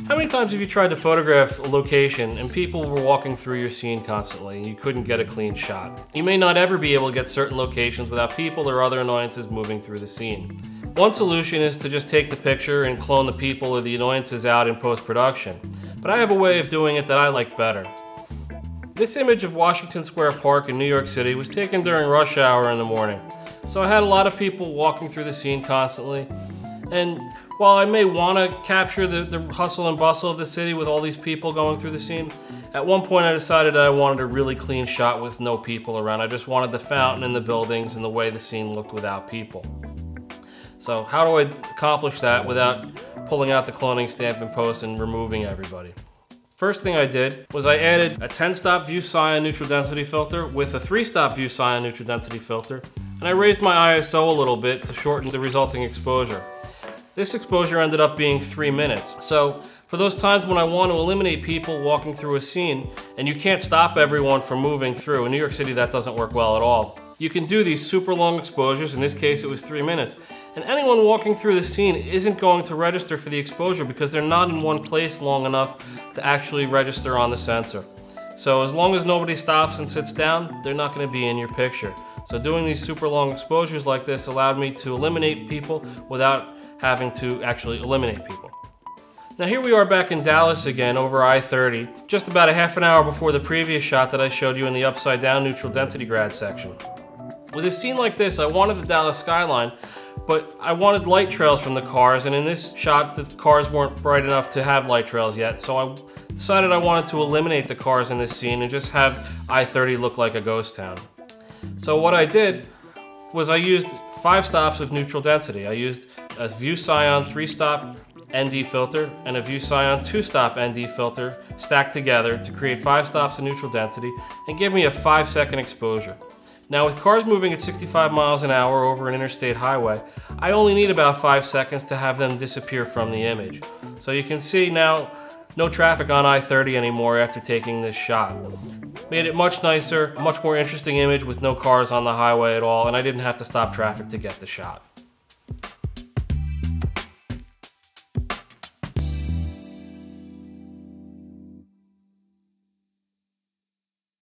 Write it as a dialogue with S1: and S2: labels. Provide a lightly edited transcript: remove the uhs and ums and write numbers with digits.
S1: How many times have you tried to photograph a location and people were walking through your scene constantly and you couldn't get a clean shot? You may not ever be able to get certain locations without people or other annoyances moving through the scene. One solution is to just take the picture and clone the people or the annoyances out in post-production. But I have a way of doing it that I like better. This image of Washington Square Park in New York City was taken during rush hour in the morning. So I had a lot of people walking through the scene constantly. And while I may want to capture the hustle and bustle of the city with all these people going through the scene, at one point I decided that I wanted a really clean shot with no people around. I just wanted the fountain and the buildings and the way the scene looked without people. So how do I accomplish that without pulling out the cloning stamp in post and removing everybody? First thing I did was I added a 10-stop view cyan neutral density filter with a 3-stop view cyan neutral density filter, and I raised my ISO a little bit to shorten the resulting exposure. This exposure ended up being 3 minutes. So for those times when I want to eliminate people walking through a scene and you can't stop everyone from moving through, in New York City that doesn't work well at all. You can do these super long exposures, in this case it was 3 minutes, and anyone walking through the scene isn't going to register for the exposure because they're not in one place long enough to actually register on the sensor. So as long as nobody stops and sits down, they're not going to be in your picture. So doing these super long exposures like this allowed me to eliminate people without having to actually eliminate people. Now here we are back in Dallas again over I-30, just about a half an hour before the previous shot that I showed you in the upside down neutral density grad section. With a scene like this, I wanted the Dallas skyline, but I wanted light trails from the cars, and in this shot the cars weren't bright enough to have light trails yet, so I decided I wanted to eliminate the cars in this scene and just have I-30 look like a ghost town. So what I did was I used 5 stops of neutral density. I used a View Cyan 3-stop ND filter and a View Cyan 2-stop ND filter stacked together to create 5 stops of neutral density and give me a 5-second exposure. Now with cars moving at 65 miles an hour over an interstate highway, I only need about 5 seconds to have them disappear from the image. So you can see now no traffic on I-30 anymore after taking this shot. Made it much nicer, a much more interesting image with no cars on the highway at all, and I didn't have to stop traffic to get the shot.